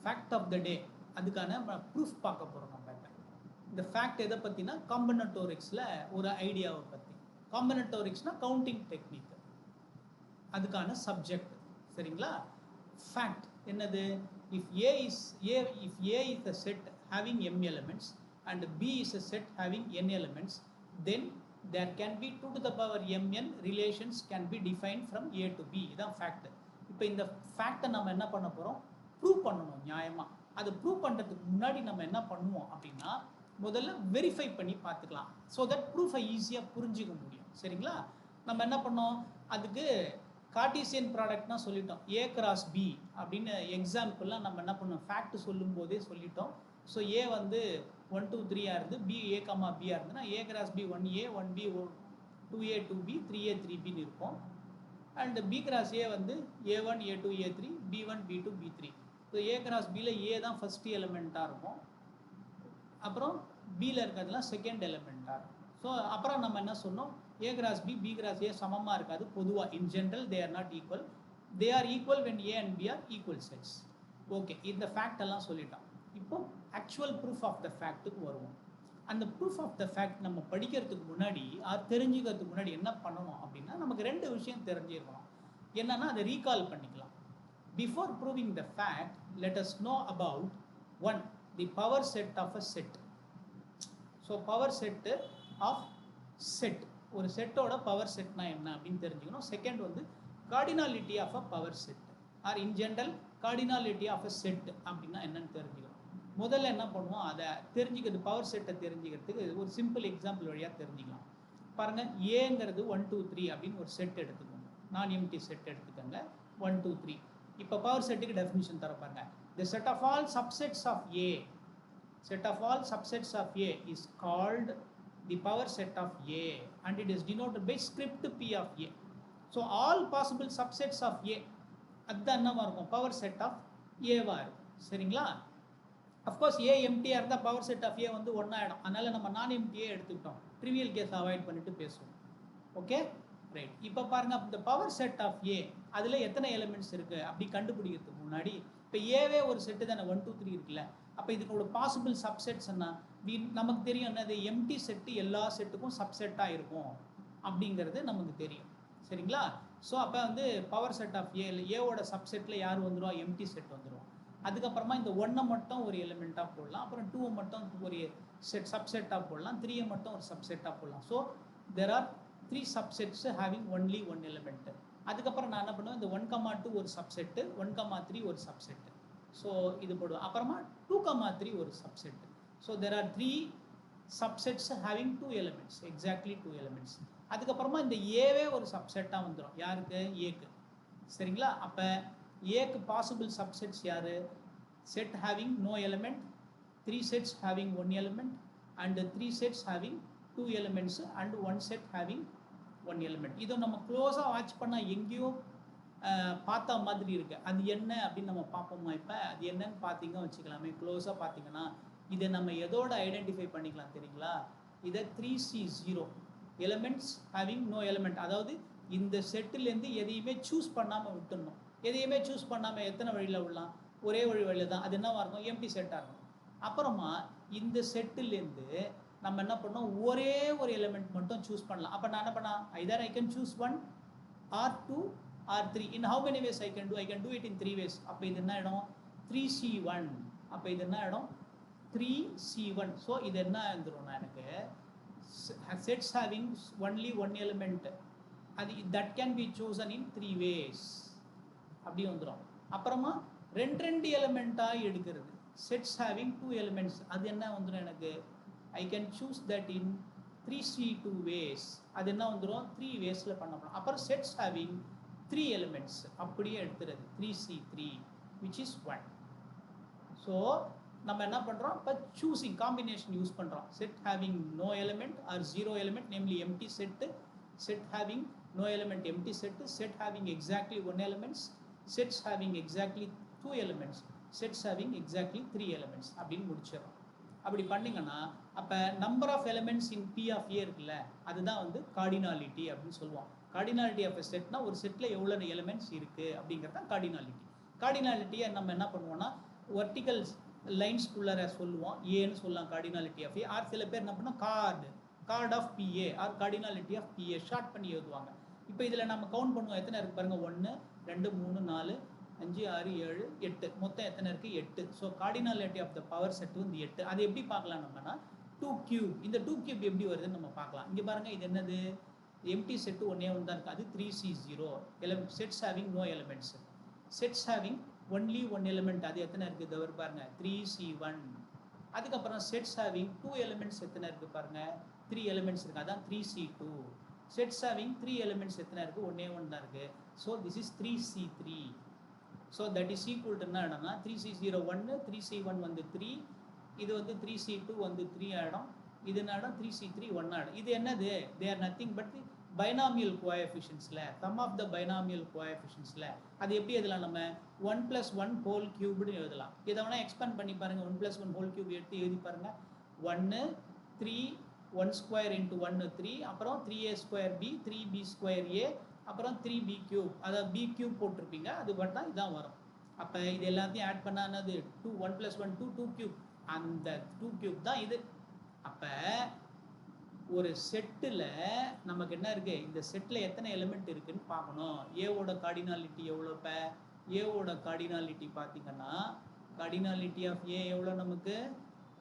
Fact of the டே அதுக்கான proof பார்க்க போகிறோம் நம்ம இப்போ. இந்த ஃபேக்ட் எதை பற்றினா காம்பினட்டோரிக்ஸில் ஒரு ஐடியாவை பற்றி. காம்பினட்டோரிக்ஸ்னால் கவுண்டிங் டெக்னிக், அதுக்கான சப்ஜெக்ட். சரிங்களா? ஃபேக்ட் என்னது? If A is a set having m elements and b is a set having n elements, then there can be 2 to the power mn relations can be defined from a to b. இதான் fact. இப்போ இந்த ஃபேக்டை நம்ம என்ன பண்ண போகிறோம்? Prove பண்ணணும் நியாயமாக. அதை ப்ரூவ் பண்ணுறதுக்கு முன்னாடி நம்ம என்ன பண்ணுவோம் அப்படின்னா, முதல்ல வெரிஃபை பண்ணி பார்த்துக்கலாம். ஸோ தட் ப்ரூஃபை ஈஸியாக புரிஞ்சிக்க முடியும். சரிங்களா? நம்ம என்ன பண்ணோம், அதுக்கு கார்ட்டீசியன் ப்ராடக்ட்னா சொல்லிட்டோம். ஏ கிராஸ் பி அப்படின்னு எக்ஸாம்பிள்லாம் நம்ம என்ன பண்ணோம், ஃபேக்ட் சொல்லும் போதே சொல்லிட்டோம். ஸோ ஏ வந்து 1 2 3 இருந்து பி ஏ கமா பியாக இருந்ததுன்னா ஏ cross B 1A 1B 2A 2B 3A 3Bன்னு இருக்கும். அண்ட் பி கிராஸ் ஏ வந்து A1 A2 A3 B1 B2 B3. So A cross பியில் ஏ தான் ஃபஸ்ட்டு எலிமெண்ட்டாக இருக்கும், அப்புறம் பியில் இருக்கிறதுலாம் செகண்ட் எலிமெண்ட்டாக இருக்கும். ஸோ அப்புறம் நம்ம என்ன சொன்னோம், A cross B cross A சமமாக இருக்காது பொதுவாக. In general they are not equal. They are equal when A and B are equal sets. Okay, இந்த ஃபேக்ட் எல்லாம் சொல்லிட்டோம். இப்போ ஆக்சுவல் ப்ரூஃப் ஆஃப் த ஃபேக்ட்டுக்கு வருவோம். அந்த ப்ரூஃப் ஆஃப் த ஃபேக்ட் நம்ம படிக்கிறதுக்கு முன்னாடி தெரிஞ்சுக்கிறதுக்கு முன்னாடி என்ன பண்ணணும் அப்படின்னா, நமக்கு 2 விஷயம் தெரிஞ்சிருக்கணும். என்னன்னா அதை ரீகால் பண்ணிக்கலாம். Before proving the fact, let us know about 1 the power set of a set. So power set of set, ஒரு செட்டோட பவர் செட்னா என்ன அப்படின்னு தெரிஞ்சுக்கணும். செகண்ட் வந்து cardinality of a power set or in general cardinality of a set அப்படின்னா என்னன்னு தெரிஞ்சுக்கணும். முதல்ல என்ன பண்ணுவோம், அதை தெரிஞ்சுக்கிறது, பவர் செட்டை தெரிஞ்சுக்கிறதுக்கு ஒரு சிம்பிள் எக்ஸாம்பிள் வழியாக தெரிஞ்சுக்கலாம். பாருங்கள், ஏங்கிறது 1 2 3 அப்படின்னு ஒரு செட் எடுத்துக்கோங்க. நான் எம்டி செட் எடுத்துக்கோங்க 1 2 3. இப்போ பவர் செட்டுக்கு டெஃபினிஷன் தர பாருங்க. The set of all subsets of A, set of all subsets of A is called the power set of A and it is denoted by script P of A. So all possible subsets of A அதுதான் என்னவா இருக்கும், power set of ஏவா இருக்கும். சரிங்களா? Of course ஏ எம்டியாக இருந்தால் power set of ஏ வந்து 1 ஆகிடும். அதனால் நம்ம நான் எம்டியே எடுத்துக்கிட்டோம். ட்ரிவியல் கேஸ் அவாய்ட் பண்ணிட்டு பேசுவோம். Okay right. இப்போ பாருங்கள், இந்த பவர் செட் ஆஃப் ஏ அதில் எத்தனை எலிமெண்ட்ஸ் இருக்குது அப்படி கண்டுபிடிக்கிறதுக்கு முன்னாடி, இப்போ ஏவே ஒரு செட்டு தானே 1 2 3 இருக்குல்ல. அப்போ இதுக்கோட பாசிபிள் சப்செட்ஸ் என்ன, நமக்கு தெரியும் என்னது, எம்டி செட்டு எல்லா செட்டுக்கும் சப்செட்டாக இருக்கும் அப்படிங்கிறது நமக்கு தெரியும். சரிங்களா? ஸோ அப்போ வந்து பவர் செட் ஆஃப் ஏவோட சப்செட்டில் யார் வந்துடுவா, எம்டி செட் வந்துடும். அதுக்கப்புறமா இந்த 1 மட்டும் ஒரு எலிமெண்ட்டாக போடலாம், அப்புறம் 2 மட்டும் ஒரு சப்செட்டாக போடலாம், 3 மட்டும் ஒரு சப்செட்டாக போடலாம். So there are 3 subsets having only 1 element. அதுக்கப்புறம் நான் என்ன பண்ணுவேன், இந்த 1,2 ஒரு சப்செட்டு, 1,3 ஒரு சப்செட்டு. ஸோ இது போடுவோம். அப்புறமா 2,3 ஒரு subset. So there are 3 subsets having 2 elements, exactly 2 elements. அதுக்கப்புறமா இந்த ஏவே ஒரு சப்செட்டாக வந்துடும். யாருக்கு? ஏக்கு. சரிங்களா? அப்போ ஏக்கு பாசிபிள் சப்செட்ஸ் யார்? Set having no element, 3 sets having 1 element and 3 sets having 2 elements and 1 set having 1 element. இதை நம்ம க்ளோஸாக வாட்ச் பண்ணால் எங்கேயோ பார்த்தா மாதிரி இருக்கு. அது என்ன அப்படின்னு நம்ம பார்ப்போமா? இப்போ அது என்னன்னு பார்த்தீங்க வச்சுக்கலாமே, க்ளோஸாக பார்த்தீங்கன்னா இதை நம்ம எதோட ஐடென்டிஃபை பண்ணிக்கலாம் தெரியுங்களா? இதை 3C0 elements having no element. அதாவது இந்த செட்டிலேருந்து எதையுமே சூஸ் பண்ணாமல் விட்டுடணும். எதையுமே சூஸ் பண்ணாமல் எத்தனை வழியில் விடலாம்? ஒரே வழியில் தான். அது என்னவாக இருக்கும்? எம்டி செட்டாக இருக்கும். அப்புறமா இந்த செட்டிலேருந்து நம்ம என்ன பண்ணோம், ஒரே ஒரு எலிமெண்ட் மட்டும் சூஸ் பண்ணலாம். அப்போ நான் என்ன பண்ணேன், either I can choose 1 or 2 or 3. In how many ways I can do? I can do it in 3 ways. அப்போ இது என்ன ஆகிடும்? 3C1. அப்போ இது என்ன ஆகிடும்? 3C1. ஸோ இது என்ன இருந்துரும்னா, எனக்கு செட்ஸ் ஹேவிங் ஒன்லி 1 எலிமெண்ட், அது that can be chosen in 3 ways அப்படி வந்துடும். அப்புறமா 2 எலிமெண்ட்டாக எடுக்கிறது, செட்ஸ் ஹேவிங் 2 எலிமெண்ட்ஸ், அது என்ன வந்துடும் எனக்கு, ஐ can choose that in 3C2 ways. அது என்ன வந்துடும்? 3 waysல பண்ணப்படும். அப்புறம் செட்ஸ் ஹேவிங் 3 elements அப்படியே எடுத்துறது 3C3 which is 1. ஸோ நம்ம என்ன பண்ணுறோம், இப்போ சூஸிங் காம்பினேஷன் யூஸ் பண்ணுறோம். Set having no element or 0 element, namely empty set, set having no element empty set, set having exactly 1 elements, sets having exactly 2 elements, sets having exactly 3 elements அப்படின்னு முடிச்சிடறோம். அப்படி பண்ணிங்கன்னா அப்போ number of elements in P of A இருக்குல்ல, அதுதான் வந்து cardinality அப்படின்னு சொல்லுவோம். கார்டினாலிட்டி ஆஃப் எ செட்னா ஒரு செட்டில் எவ்வளோ எலிமெண்ட்ஸ் இருக்குது அப்படிங்கிறது தான் கார்டினாலிட்டி. கார்டினாலிட்டியை நம்ம என்ன பண்ணுவோம்னா, வெர்டிக்கல் லைன்ஸ்குள்ளே சொல்லுவோம், ஏன்னு சொல்லலாம் கார்டினாலிட்டி ஆஃப் ஏ. ஆர் சில பேர் என்ன பண்ணால் card of B A or cardinality of B A short பண்ணி எழுதுவாங்க. இப்போ இதில் நம்ம கவுண்ட் பண்ணுவோம், எத்தனை இருக்குது பாருங்கள், 1 2 3 4 5 6 7 8, மொத்தம் எத்தனை இருக்குது, 8. So cardinality of the power set வந்து 8. அது எப்படி பார்க்கலாம் நம்மனா 2 கியூப். இந்த 2 கியூப் எப்படி வருதுன்னு நம்ம பார்க்கலாம். இங்கே பாருங்கள், இது என்னது, எம்டி செட்டு ஒன்றே ஒன்று தான் இருக்குது, அது 3C0. Sets having no elements. Sets having only one element, அது எத்தனை இருக்குது தவிர பாருங்க 3C1. அதுக்கப்புறம் செட்ஸ் ஹேவிங் 2 எலிமெண்ட்ஸ் எத்தனை இருக்குது பாருங்க, 3 எலிமெண்ட்ஸ் இருக்குது, அதான் 3C2. செட்ஸ் ஹேவிங் 3 எலிமெண்ட்ஸ் எத்தனை இருக்குது, ஒன்றே ஒன்று தான் இருக்குது. So this is 3C3. So that is equal to என்ன ஆகிடும்னா 3C0 1, 3C1 வந்து 3, இது வந்து 3C2 வந்து 3 ஆகிடும், இது என்ன ஆகிடும் 3C3 1 ஆகிடும். இது என்னது, they are nothing but the binomial கோஎஃபிஷியன்ஸில், சம் ஆஃப் த பைனாமியல் கோஎஃபிஷியன்ஸில். அது எப்படி எழுதலாம், நம்ம 1 + 1 ஹோல் கியூப்னு எழுதலாம். இதை வேணால் எக்ஸ்பேண்ட் பண்ணி பாருங்கள், 1 + 1 ஹோல் கியூப் எடுத்து எழுதி பாருங்கள். 1 3 1 ஸ்கொயர் இன்ட்டு 1 3, அப்புறம் 3a² b 3b² a, அப்புறம் 3b³, அதாவது b³ போட்டிருப்பீங்க, அது பார்த்தா இதான் வரும். அப்போ இது எல்லாத்தையும் ஆட் பண்ணால் என்னது 2 1 + 1 2 2³ அந்த 2³ தான் இது. அப்போ ஒரு செட்டில் நமக்கு என்ன இருக்குது, இந்த செட்டில் எத்தனை எலிமெண்ட் இருக்குதுன்னு பார்க்கணும். ஏவோட கார்டினாலிட்டி எவ்வளோ, இப்போ ஏவோட கார்டினாலிட்டி பார்த்திங்கன்னா கார்டினாலிட்டி ஆஃப் ஏ எவ்வளோ, நமக்கு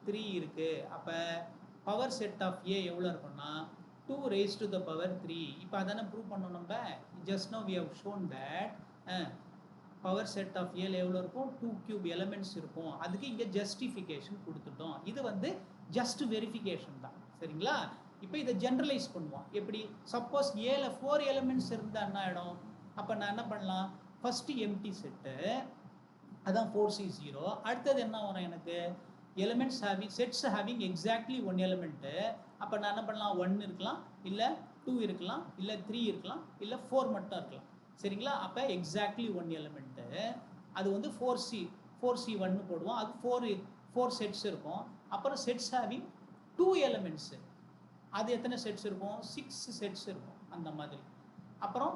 3 இருக்குது. அப்போ பவர் செட் ஆஃப் ஏ எவ்வளோ இருக்குன்னா 2 raised to the power 3. இப்போ அதானே ப்ரூவ் பண்ணோம் நம்ம. Just know we have shown that power set of ஏல எவ்வளோ இருக்கும், 2 கியூப் எலிமெண்ட்ஸ் இருக்கும். அதுக்கு இங்கே ஜஸ்டிஃபிகேஷன் கொடுத்துட்டோம். இது வந்து ஜஸ்ட் வெரிஃபிகேஷன் தான், சரிங்களா. இப்போ இதை ஜென்ரலைஸ் பண்ணுவோம். எப்படி, சப்போஸ் ஏல 4 எலிமெண்ட்ஸ் இருந்தால் என்ன ஆகிடும், அப்போ நான் என்ன பண்ணலாம், ஃபஸ்ட்டு எம்டி செட்டு, அதான் 4C0. அடுத்தது என்ன வரும் எனக்கு, elements having sets having exactly 1 element. அப்போ நான் என்ன பண்ணலாம், 1 இருக்கலாம், இல்லை 2 இருக்கலாம், இல்லை 3 இருக்கலாம், இல்லை 4 மட்டும் இருக்கலாம், சரிங்களா. அப்போ எக்ஸாக்ட்லி 1 எலிமெண்ட்டு, அது வந்து 4C1 போடுவோம். அது 4 செட்ஸ் இருக்கும். அப்புறம் செட்ஸ் ஹேவிங் 2 எலிமெண்ட்ஸு, அது எத்தனை செட்ஸ் இருக்கும், 6 செட்ஸ் இருக்கும் அந்த மாதிரி. அப்புறம்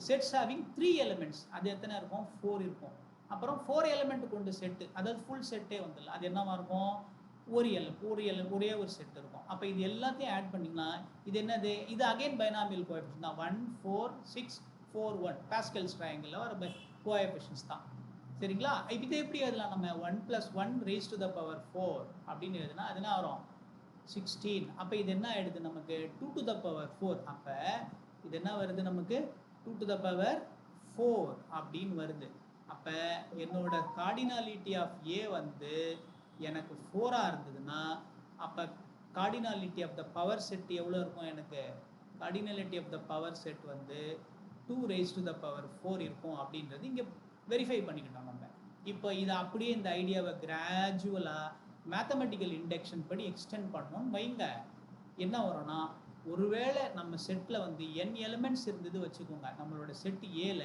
செட்ஸ் ஹேவிங் 3 எலிமெண்ட்ஸ், அது எத்தனை இருக்கும், 4 இருக்கும். அப்புறம் 4 எலிமெண்ட் கொண்டு செட்டு, அதாவது ஃபுல் செட்டே வந்துடல, அது என்னவா இருக்கும், ஒரே ஒரு செட் இருக்கும். அப்போ இது எல்லாத்தையும் ஆட் பண்ணிங்கன்னா இது என்னது, இது அகைன் பைனாமியல் கோஎஃபிஷியன்ட் தான். 1 4 6 4 1 பாஸ்கல்ஸ் ட்ரையாங்கிளில் வர கோஎஃபிஷியன்ட்ஸ் தான், சரிங்களா. இது எப்படி எழுதலாம் நம்ம, 1 + 1 raised to the power 4 அப்படின்னு எழுதுனா அது என்ன வரும், 16. அப்போ இது என்ன ஆயிடுது நமக்கு, 2 to the power 4. அப்போ இது என்ன வருது நமக்கு, 2 to the power 4 அப்படின்னு வருது. அப்போ என்னோட கார்டினாலிட்டி ஆஃப் ஏ வந்து எனக்கு 4ஆக இருந்ததுன்னா, அப்போ cardinality of the power set எவ்வளோ இருக்கும், எனக்கு cardinality of the power set வந்து 2 raised to the power 4 இருக்கும் அப்படின்றது இங்கே வெரிஃபை பண்ணிக்கிட்டோம் நம்ம. இப்போ இதை அப்படியே இந்த ஐடியாவை கிராஜுவலாக மேத்தமெட்டிக்கல் இண்டக்ஷன் படி எக்ஸ்டெண்ட் பண்ணணும்னு வைங்க. என்ன வரும்னா, ஒருவேளை நம்ம செட்டில் வந்து n எலிமெண்ட்ஸ் இருந்தது வச்சுக்கோங்க, நம்மளோட செட் ஏல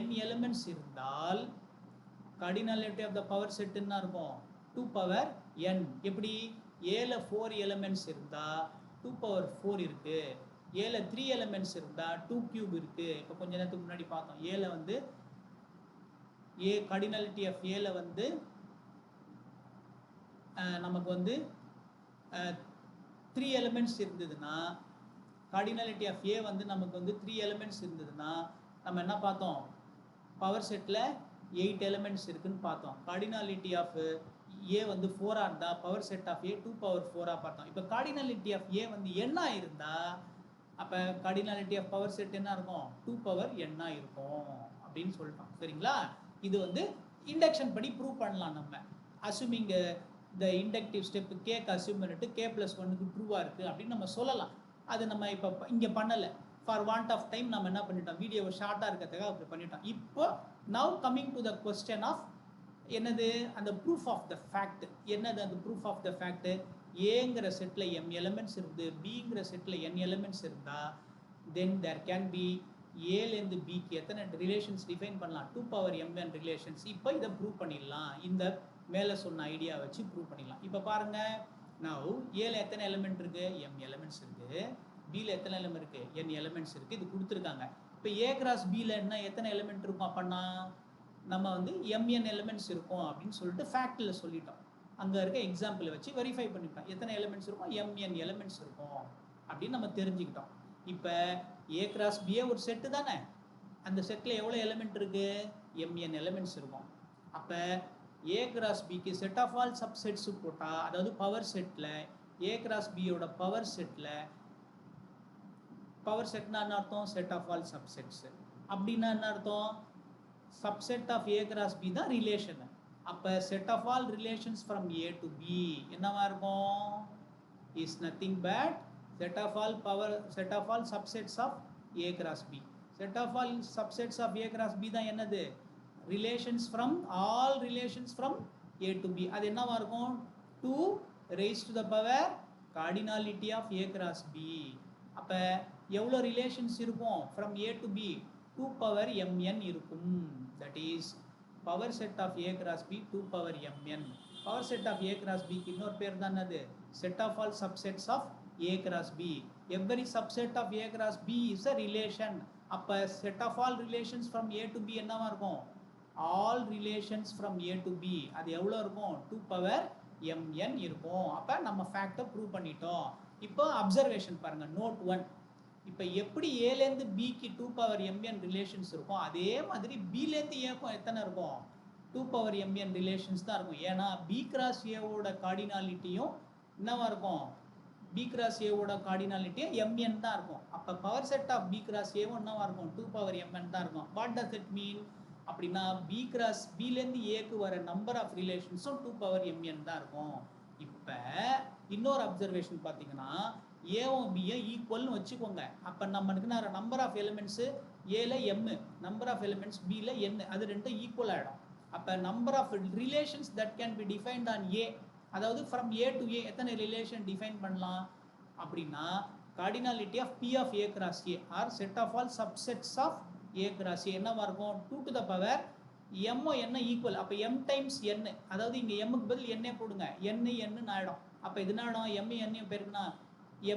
n எலிமெண்ட்ஸ் இருந்தால் cardinality of the power set என்ன இருக்கும், 2 power n. எப்படி, ஏல 4 எலிமெண்ட்ஸ் இருந்தால் 2 power 4 இருக்குது. ஏல 3 எலிமெண்ட்ஸ் இருந்தால் 2 கியூப் இருக்குது. இப்போ கொஞ்ச நேரத்துக்கு முன்னாடி பார்த்தோம், ஏல வந்து ஏ கார்டினாலிட்டி ஆஃப் ஏல வந்து நமக்கு வந்து 3 எலிமெண்ட்ஸ் இருந்ததுன்னா, கார்டினாலிட்டி ஆஃப் ஏ வந்து நமக்கு வந்து 3 எலிமெண்ட்ஸ் இருந்ததுன்னா நம்ம என்ன பார்த்தோம், பவர் செட்டில் 8 எலிமெண்ட்ஸ் இருக்குன்னு பார்த்தோம். கார்டினாலிட்டி ஆஃப் ஏ வந்து 4ஆக இருந்தால் power set of A 2 power 4ஆக பார்த்தோம். இப்போ கார்டினாலிட்டி ஆஃப் ஏ வந்து n இருந்தால் அப்போ கார்டினாலிட்டி ஆஃப் பவர் செட் என்ன இருக்கும், 2 power n இருக்கும் அப்படின்னு சொல்லிட்டோம், சரிங்களா. இது வந்து இண்டக்ஷன் படி ப்ரூவ் பண்ணலாம் நம்ம. அஸ்யூமிங் இந்த இண்டக்டிவ் ஸ்டெப்பு கேக்கு அஸ்யூம் பண்ணிட்டு k+1க்கு ட்ரூவாக இருக்குது அப்படின்னு நம்ம சொல்லலாம். அது நம்ம இப்போ இங்கே பண்ணலை, ஃபார் வாண்ட் ஆஃப் டைம் நம்ம என்ன பண்ணிட்டோம், வீடியோவை ஷார்ட்டாக இருக்கிறதுக்காக அப்படி பண்ணிட்டோம். இப்போ now coming to the question of என்னது, அந்த ப்ரூஃப் ஆஃப் த ஃபேக்ட். என்னது அந்த ப்ரூஃப் ஆஃப் த ஃபேக்ட், ஏங்கிற செட்டில் m எலிமெண்ட்ஸ் இருந்து பிங்கிற செட்டில் n எலிமெண்ட்ஸ் இருந்தால் தென் தேர் கேன் பி ஏலேருந்து பிக்கு எத்தனை ரிலேஷன்ஸ் டிஃபைன் பண்ணலாம், 2 power mn ரிலேஷன்ஸ். இப்போ இதை ப்ரூவ் பண்ணிடலாம், இந்த மேலே சொன்ன ஐடியா வச்சு ப்ரூவ் பண்ணிடலாம். இப்போ பாருங்கள், நவ் ஏல எத்தனை எலிமெண்ட் இருக்குது, m எலிமெண்ட்ஸ் இருக்குது. பியில் எத்தனை எலிமெண்ட் இருக்குது, n எலிமெண்ட்ஸ் இருக்குது. இது கொடுத்துருக்காங்க. இப்போ ஏ கிராஸ் பியில் என்ன எத்தனை எலிமெண்ட் இருக்கும், அப்போனா நம்ம வந்து mn எலிமெண்ட்ஸ் இருக்கும் அப்படின்னு சொல்லிட்டு ஃபேக்டில் சொல்லிட்டோம். அங்கே இருக்க எக்ஸாம்பிள் வச்சு வெரிஃபை பண்ணிட்டோம் எத்தனை எலிமெண்ட்ஸ் இருக்கும், mn எலிமெண்ட்ஸ் இருக்கும் அப்படின்னு நம்ம தெரிஞ்சுக்கிட்டோம். இப்போ A கிராஸ் B ஒரு செட்டு தானே, அந்த செட்டில் எவ்வளோ எலிமெண்ட் இருக்குது, mn எலிமெண்ட்ஸ் இருக்கும். அப்போ A கிராஸ் பிக்கு செட் ஆஃப் ஆல் சப்செட்ஸ் போட்டால், அதாவது பவர் செட்டில் A கிராஸ் பியோட பவர் செட்டில், பவர் செட்னா என்ன அர்த்தம், செட் ஆஃப் ஆல் சப்செட்ஸ். அப்படின்னா என்ன அர்த்தம், subset of A cross B தான் ரிலேஷன். அப்போ set of all relations from A to B என்னவா இருக்கும், is nothing but set of all subsets of A cross B. Set of all subsets of A cross B தான் என்னது, relations from all relations from A to B. அது என்னவா இருக்கும், 2 raised to the power cardinality of A cross B. அப்ப எவ்வளோ relations இருக்கும் from A to B, 2 power mn இருக்கும். that is power set of A cross B 2 power mn. power set of A cross B இன்னொரு பேர் தான் என்னது, set of all subsets of A cross B. Every subset of A cross B is a relation. அப்போ set of all relations from A to B என்னவா இருக்கும், all relations from A to B. அது எவ்வளோ இருக்கும், 2 power mn இருக்கும். அப்போ நம்ம ஃபேக்டை prove பண்ணிட்டோம். இப்போ அப்சர்வேஷன் பாருங்க, நோட் 1. இப்போ எப்படி ஏலேருந்து பிக்கு 2 power mn ரிலேஷன்ஸ் இருக்கும், அதே மாதிரி பிலேருந்து ஏக்கும் எத்தனை இருக்கும், 2 power mn ரிலேஷன்ஸ் தான் இருக்கும். ஏன்னா B கிராஸ் ஏவோட கார்டினாலிட்டியும் என்னவா இருக்கும், B கிராஸ் ஏவோட கார்டினாலிட்டி mn தான் இருக்கும். அப்போ power set of B cross ஏவும் என்னவா இருக்கும், 2 power mn தான் இருக்கும். வாட் டஸ் இட் மீன் அப்படின்னா, B கிராஸ் பிலேருந்து ஏக்கு வர நம்பர் ஆஃப் ரிலேஷன்ஸும் 2 power mn தான் இருக்கும். இப்போ இன்னொரு அப்சர்வேஷன் பார்த்தீங்கன்னா, ஏவும் பியும் ஈக்குவல்னு வச்சுக்கோங்க. அப்போ நம்மளுக்கு நம்பர் ஆஃப் எலிமெண்ட்ஸு ஏல m, நம்பர் ஆஃப் எலிமெண்ட்ஸ் பியில் n, அது ரெண்டும் ஈக்குவல் ஆகிடும். அப்போ number of relations that can be defined on A, அதாவது ஃப்ரம் A டு A எத்தனை ரிலேஷன் டிஃபைன் பண்ணலாம் அப்படின்னா, cardinality of P of A cross A or set of all subsets of A cross A என்னவா இருக்கும், 2 to the power m என்ன equal. அப்போ m times n, அதாவது இங்கே mக்கு பதில் n போடுங்க, n ஆகிடும். அப்போ இது என்ன ஆகிடும், m பேருக்குன்னா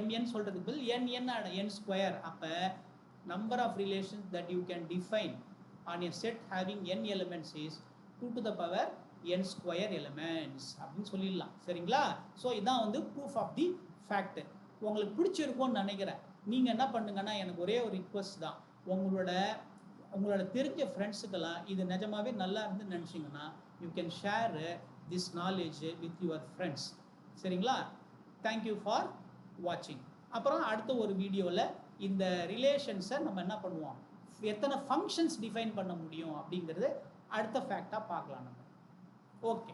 mn சொல்கிறதுக்கு பதில் n ஆகிடும், n ஸ்கொயர். அப்போ number of relations that you can define on a set having n elements is 2 to the power n square elements அப்படின்னு சொல்லிடலாம். சரிங்களா? ஸோ இதான் வந்து ப்ரூஃப் ஆஃப் தி ஃபேக்ட். உங்களுக்கு பிடிச்சிருக்கும்னு நினைக்கிறேன். நீங்கள் என்ன பண்ணுங்கன்னா, எனக்கு ஒரே ஒரு ரிக்வஸ்ட் தான், உங்களோட தெரிஞ்ச ஃப்ரெண்ட்ஸுக்கெல்லாம் இது நிஜமாவே நல்லா இருந்து நினச்சிங்கன்னா, you can share this knowledge with your friends. சரிங்களா? தேங்க்யூ ஃபார் வாட்சிங். அப்புறம் அடுத்த ஒரு வீடியோவில் இந்த ரிலேஷன்ஸை நம்ம என்ன பண்ணுவோம், எத்தனை ஃபங்க்ஷன்ஸ் டிஃபைன் பண்ண முடியும் அப்படிங்கிறது அடுத்த ஃபேக்டாக பார்க்கலாம் நம்ம. ஓகே.